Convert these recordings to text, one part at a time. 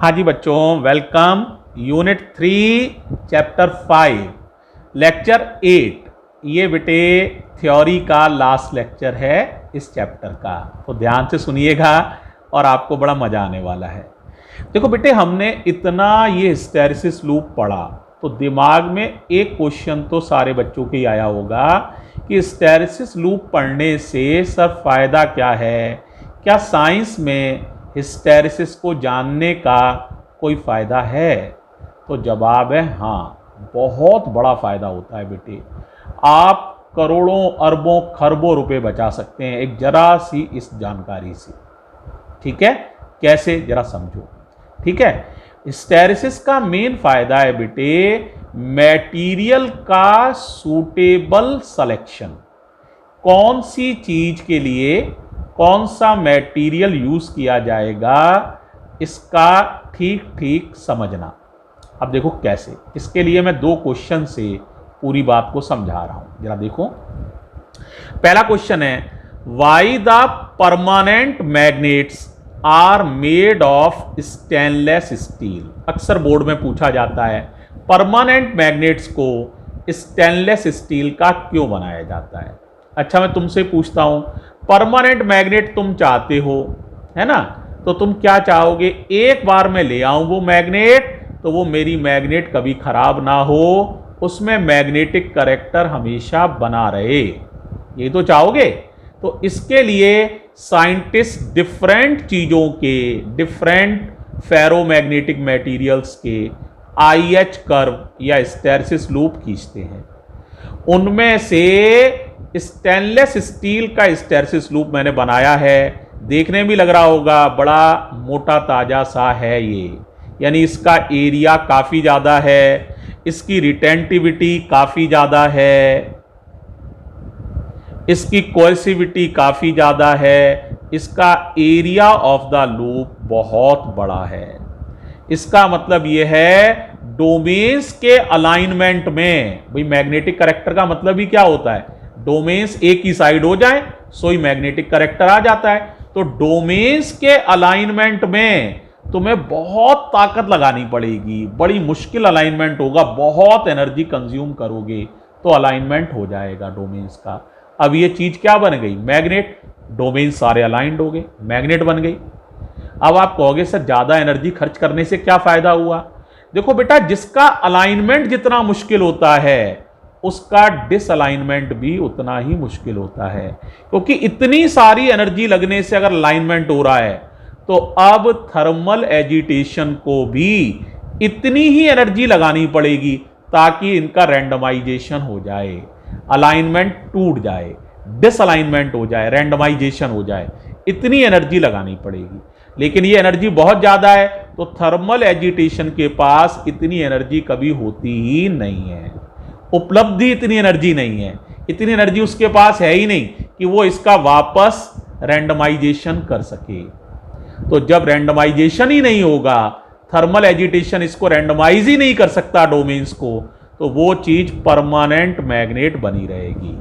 हाँ जी बच्चों, welcome. Unit 3 chapter 5 lecture 8। ये बेटे थ्योरी का लास्ट लेक्चर है इस चैप्टर का, तो ध्यान से सुनिएगा और आपको बड़ा मजा आने वाला है। देखो बेटे, हमने इतना ये हिस्टैरिसीस लूप पढ़ा तो दिमाग में एक क्वेश्चन तो सारे बच्चों के ही आया होगा कि हिस्टैरिसीस लूप पढ़ने से सर फायदा क्या है, क्या साइंस में हिस्टैरिसीस को जानने का कोई फ़ायदा है? तो जवाब है हाँ, बहुत बड़ा फ़ायदा होता है बेटे। आप करोड़ों अरबों खरबों रुपए बचा सकते हैं एक जरा सी इस जानकारी से। ठीक है, कैसे जरा समझो। ठीक है, हिस्टैरिसीस का मेन फ़ायदा है बेटे मटेरियल का सूटेबल सिलेक्शन। कौन सी चीज़ के लिए कौन सा मटेरियल यूज़ किया जाएगा, इसका ठीक ठीक समझना। अब देखो कैसे, इसके लिए मैं दो क्वेश्चन से पूरी बात को समझा रहा हूं, जरा देखो। पहला क्वेश्चन है, why the permanent magnets are made of stainless steel. अक्सर बोर्ड में पूछा जाता है परमानेंट मैग्नेट्स को स्टेनलेस स्टील का क्यों बनाया जाता है। अच्छा, मैं तुमसे पूछता हूं, परमानेंट मैग्नेट तुम चाहते हो, है ना? तो तुम क्या चाहोगे, एक बार मैं ले आऊं वो मैग्नेट तो वो मेरी मैग्नेट कभी खराब ना हो, उसमें मैग्नेटिक कैरेक्टर हमेशा बना रहे, ये तो चाहोगे। तो इसके लिए साइंटिस्ट डिफरेंट चीज़ों के, डिफरेंट फेरोमैग्नेटिक मटेरियल्स के आईएच कर्व या हिस्टैरिसीस लूप खींचते हैं। उनमें से स्टेनलेस स्टील का हिस्टैरिसीस लूप मैंने बनाया है, देखने में लग रहा होगा बड़ा मोटा ताजा सा है ये, यानी इसका एरिया काफ़ी ज़्यादा है, इसकी रिटेंटिविटी काफ़ी ज़्यादा है, इसकी कोएसिविटी काफ़ी ज़्यादा है, इसका एरिया ऑफ द लूप बहुत बड़ा है। इसका मतलब यह है डोमेन्स के अलाइनमेंट में, भाई मैग्नेटिक कैरेक्टर का मतलब ही क्या होता है, डोमेन्स एक ही साइड हो जाए सो ही मैग्नेटिक कैरेक्टर आ जाता है। तो डोमेन्स के अलाइनमेंट में तुम्हें बहुत ताकत लगानी पड़ेगी, बड़ी मुश्किल अलाइनमेंट होगा, बहुत एनर्जी कंज्यूम करोगे तो अलाइनमेंट हो जाएगा डोमेन्स का। अब ये चीज क्या बन गई, मैग्नेट। डोमेन सारे अलाइंड हो गए, मैग्नेट बन गई। अब आप कहोगे सर ज्यादा एनर्जी खर्च करने से क्या फायदा हुआ? देखो बेटा, जिसका अलाइनमेंट जितना मुश्किल होता है उसका डिसअलाइनमेंट भी उतना ही मुश्किल होता है, क्योंकि इतनी सारी एनर्जी लगने से अगर अलाइनमेंट हो रहा है तो अब थर्मल एजिटेशन को भी इतनी ही एनर्जी लगानी पड़ेगी ताकि इनका रैंडमाइजेशन हो जाए, अलाइनमेंट टूट जाए, डिसअलाइनमेंट हो जाए, रैंडमाइजेशन हो जाए, इतनी एनर्जी लगानी पड़ेगी। लेकिन ये एनर्जी बहुत ज्यादा है तो थर्मल एजिटेशन के पास इतनी एनर्जी कभी होती ही नहीं है, उपलब्धि इतनी एनर्जी नहीं है, इतनी एनर्जी उसके पास है ही नहीं कि वो इसका वापस रैंडमाइजेशन कर सके। तो जब रैंडमाइजेशन ही नहीं होगा, थर्मल एजिटेशन इसको रैंडमाइज ही नहीं कर सकता डोमेन्स को, तो वो चीज परमानेंट मैग्नेट बनी रहेगी।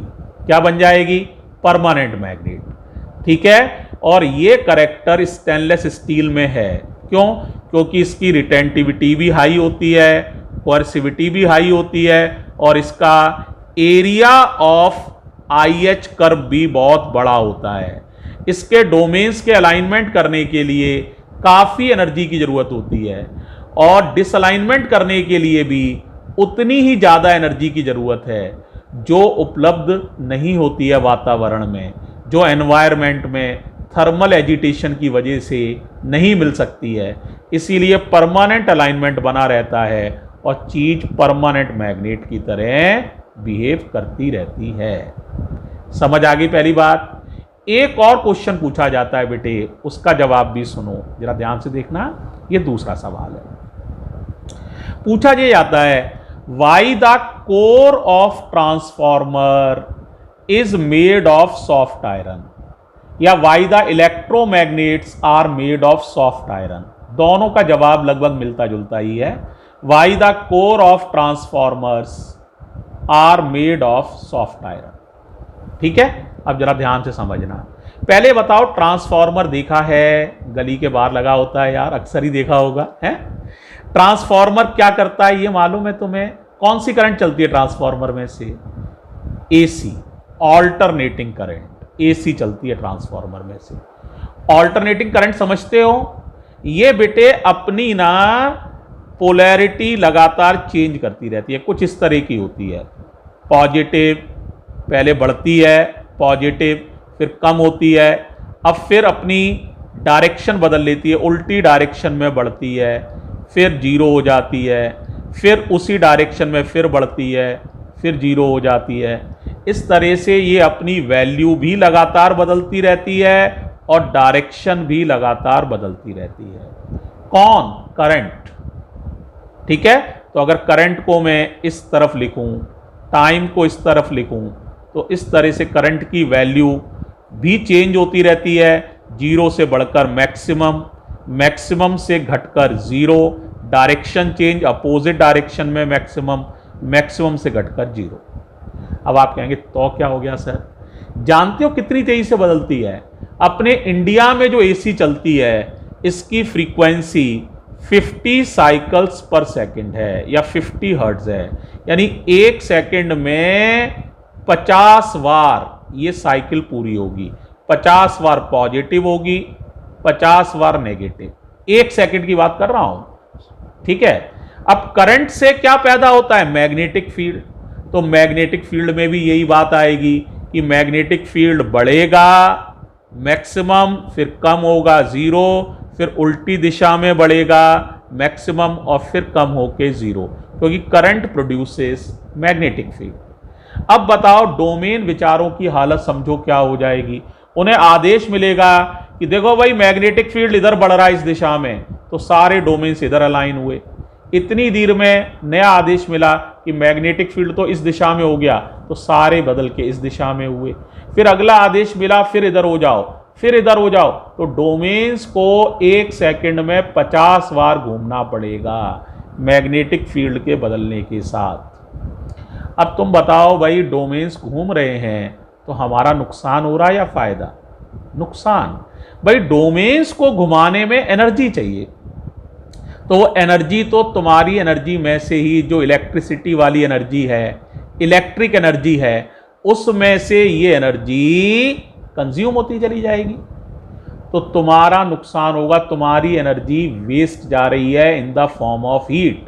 क्या बन जाएगी? Permanent magnet. ठीक है, और ये कैरेक्टर स्टेनलेस स्टील में है। क्यों? क्योंकि इसकी रिटेंटिविटी भी हाई होती है, कोएसिविटी भी हाई होती है, और इसका एरिया ऑफ आईएच कर्व भी बहुत बड़ा होता है। इसके डोमेन्स के अलाइनमेंट करने के लिए काफ़ी एनर्जी की ज़रूरत होती है, और डिसअलाइनमेंट करने के लिए भी उतनी ही ज़्यादा एनर्जी की ज़रूरत है जो उपलब्ध नहीं होती है वातावरण में, जो एनवायरनमेंट में थर्मल एजिटेशन की वजह से नहीं मिल सकती है। इसीलिए परमानेंट अलाइनमेंट बना रहता है और चीज़ परमानेंट मैग्नेट की तरह बिहेव करती रहती है। समझ आ गई पहली बात? एक और क्वेश्चन पूछा जाता है बेटे, उसका जवाब भी सुनो, जरा ध्यान से देखना। ये दूसरा सवाल है, पूछा ये जाता है, why the core of transformer is made of soft iron, या why the electromagnets are made of soft iron. दोनों का जवाब लगभग मिलता जुलता ही है। Why the core of transformers are made of soft iron. ठीक है, अब जरा ध्यान से समझना। पहले बताओ, ट्रांसफॉर्मर देखा है? गली के बाहर लगा होता है यार, अक्सर ही देखा होगा है। ट्रांसफॉर्मर क्या करता है ये मालूम है तुम्हें? कौन सी करंट चलती है ट्रांसफॉर्मर में से? एसी, ऑल्टरनेटिंग करंट, एसी चलती है ट्रांसफॉर्मर में से। ऑल्टरनेटिंग करंट समझते हो? ये बेटे अपनी ना पोलैरिटी लगातार चेंज करती रहती है, कुछ इस तरह की होती है। पॉजिटिव, पहले बढ़ती है पॉजिटिव, फिर कम होती है, अब फिर अपनी डायरेक्शन बदल लेती है, उल्टी डायरेक्शन में बढ़ती है, फिर जीरो हो जाती है, फिर उसी डायरेक्शन में फिर बढ़ती है, फिर जीरो हो जाती है। इस तरह से ये अपनी वैल्यू भी लगातार बदलती रहती है और डायरेक्शन भी लगातार बदलती रहती है। कौन? करंट। ठीक है, तो अगर करंट को मैं इस तरफ लिखूं, टाइम को इस तरफ लिखूं, तो इस तरह से करंट की वैल्यू भी चेंज होती रहती है, जीरो से बढ़कर मैक्सिमम, मैक्सिमम से घटकर zero, direction change opposite direction में मैक्सिमम, मैक्सिमम से घटकर जीरो। अब आप कहेंगे तो क्या हो गया सर? जानते हो कितनी तेजी से बदलती है? अपने इंडिया में जो एसी चलती है इसकी फ्रीक्वेंसी 50 साइकिल्स पर सेकंड है या 50 हर्ट्ज है, यानी एक सेकंड में 50 बार ये साइकिल पूरी होगी। 50 बार पॉजिटिव होगी, 50 बार नेगेटिव, एक सेकंड की बात कर रहा हूं। ठीक है, अब करंट से क्या पैदा होता है? Magnetic field. तो मैग्नेटिक फील्ड में भी यही बात आएगी कि मैग्नेटिक फील्ड बढ़ेगा मैक्सिमम, फिर कम होगा जीरो, फिर उल्टी दिशा में बढ़ेगा मैक्सिमम और फिर कम होके जीरो, क्योंकि करंट प्रोड्यूसेस मैग्नेटिक फील्ड। अब बताओ, डोमेन विचारों की हालत समझो क्या हो जाएगी। उन्हें आदेश मिलेगा कि देखो भाई मैग्नेटिक फील्ड इधर बढ़ रहा है इस दिशा में, तो सारे डोमेन से इधर अलाइन हुए। इतनी देर में नया आदेश मिला कि मैग्नेटिक फील्ड तो इस दिशा में हो गया, तो सारे बदल के इस दिशा में हुए। फिर अगला आदेश मिला फिर इधर हो जाओ, फिर इधर हो जाओ, तो डोमेन्स को एक सेकंड में 50 बार घूमना पड़ेगा मैग्नेटिक फील्ड के बदलने के साथ। अब तुम बताओ भाई, डोमेन्स घूम रहे हैं तो हमारा नुकसान हो रहा है या फायदा? नुकसान। भाई डोमेन्स को घुमाने में एनर्जी चाहिए, तो वो एनर्जी तो तुम्हारी एनर्जी में से ही, जो इलेक्ट्रिसिटी वाली एनर्जी है, इलेक्ट्रिक एनर्जी है, उसमें से ये एनर्जी कंज्यूम होती चली जाएगी, तो तुम्हारा नुकसान होगा। तुम्हारी एनर्जी वेस्ट जा रही है in the form of heat,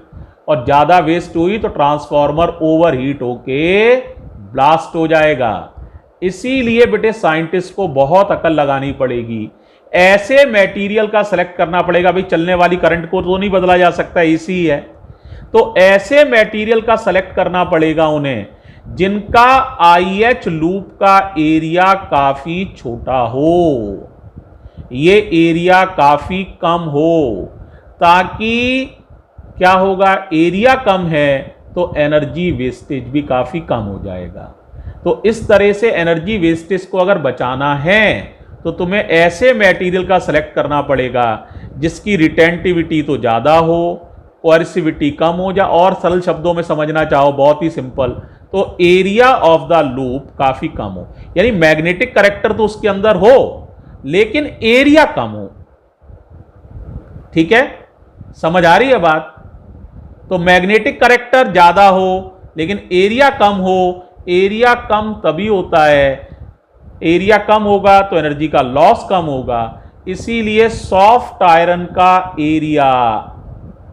और ज्यादा वेस्ट हुई तो ट्रांसफॉर्मर ओवर हीट होके ब्लास्ट हो जाएगा। इसीलिए बेटे साइंटिस्ट को बहुत अकल लगानी पड़ेगी, ऐसे मटेरियल का सिलेक्ट करना पड़ेगा। भाई चलने वाली करंट को तो नहीं बदला जा सकता, एसी है, तो ऐसे मटेरियल का सिलेक्ट करना पड़ेगा उन्हें जिनका आईएच लूप का एरिया काफी छोटा हो, ये एरिया काफी कम हो, ताकि क्या होगा, एरिया कम है तो एनर्जी वेस्टेज भी काफी कम हो जाएगा। तो इस तरह से एनर्जी वेस्टेज को अगर बचाना है तो तुम्हें ऐसे मटेरियल का सिलेक्ट करना पड़ेगा जिसकी रिटेंटिविटी तो ज़्यादा हो, कोएर्सिविटी कम हो, या और सरल शब्दों में समझना चाहो बहुत ही सिंपल, तो एरिया ऑफ द लूप काफ़ी कम हो, यानी मैग्नेटिक कैरेक्टर तो उसके अंदर हो लेकिन एरिया कम हो। ठीक है, समझ आ रही है बात? तो मैग्नेटिक कैरेक्टर ज़्यादा हो लेकिन एरिया कम हो। एरिया कम तभी होता है, एरिया कम होगा तो एनर्जी का लॉस कम होगा, इसीलिए सॉफ्ट आयरन का area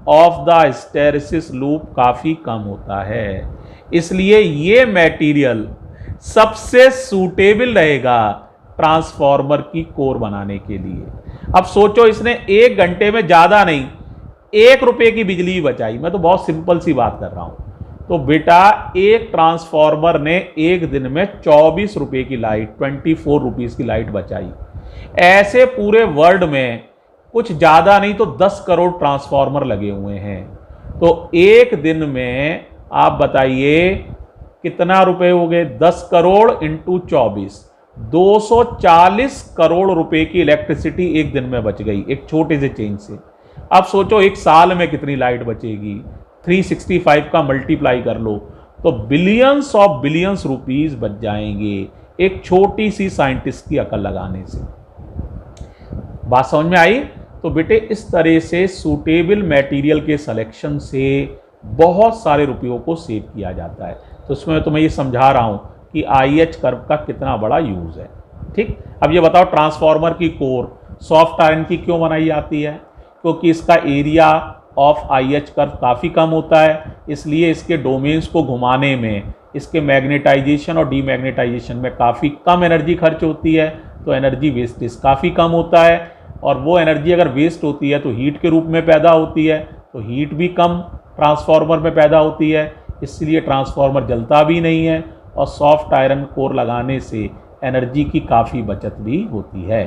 of the hysteresis loop काफी कम होता है, इसलिए ये मटेरियल सबसे सूटेबल रहेगा ट्रांसफॉर्मर की कोर बनाने के लिए। अब सोचो, इसने 1 घंटे में ज्यादा नहीं 1 रुपए की बिजली बचाई, मैं तो बहुत सिंपल सी बात कर रहा हूं, तो बेटा एक ट्रांसफॉर्मर ने एक दिन में 24 रुपए की लाइट, 24 रुपीज की लाइट बचाई। ऐसे पूरे वर्ल्ड में कुछ ज्यादा नहीं तो 10 करोड़ ट्रांसफॉर्मर लगे हुए हैं, तो एक दिन में आप बताइए कितना रुपए हो गए? 10 करोड़ इंटू 24, 240 करोड़ रुपए की इलेक्ट्रिसिटी एक दिन में बच गई एक छोटे से चेंज से। अब सोचो एक साल में कितनी लाइट बचेगी, 365 का मल्टीप्लाई कर लो तो बिलियंस ऑफ बिलियंस रुपीस बच जाएंगे। एक छोटी सी साइंटिस्ट की अकल लगाने से। बात समझ में आई? तो बेटे इस तरह से सूटेबल मटेरियल के सिलेक्शन से बहुत सारे रुपयों को सेव किया जाता है। तो इसमें मैं तुम्हें ये समझा रहा हूँ कि IH कर्व का कितना बड़ा यूज़ है। ठीक, अब ये बताओ ट्रांसफार्मर की कोर सॉफ्ट आयरन की क्यों बनाई जाती है? क्योंकि इसका एरिया ऑफ IH कर्व काफ़ी कम होता है, इसलिए इसके डोमेन्स को घुमाने में इसके मैग्नेटाइजेशन और डीमैग्नेटाइजेशन में काफ़ी कम एनर्जी खर्च होती है। तो एनर्जी वेस्टेज काफ़ी कम होता है, और वो एनर्जी अगर वेस्ट होती है तो हीट के रूप में पैदा होती है, तो हीट भी कम ट्रांसफार्मर में पैदा होती है, इसलिए ट्रांसफार्मर जलता भी नहीं है, और सॉफ्ट आयरन कोर लगाने से एनर्जी की काफ़ी बचत भी होती है।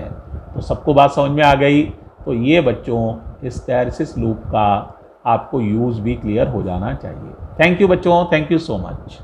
तो सबको बात समझ में आ गई? तो ये बच्चों हिस्टैरिसीस लूप का आपको यूज़ भी क्लियर हो जाना चाहिए। थैंक यू बच्चों, थैंक यू सो मच।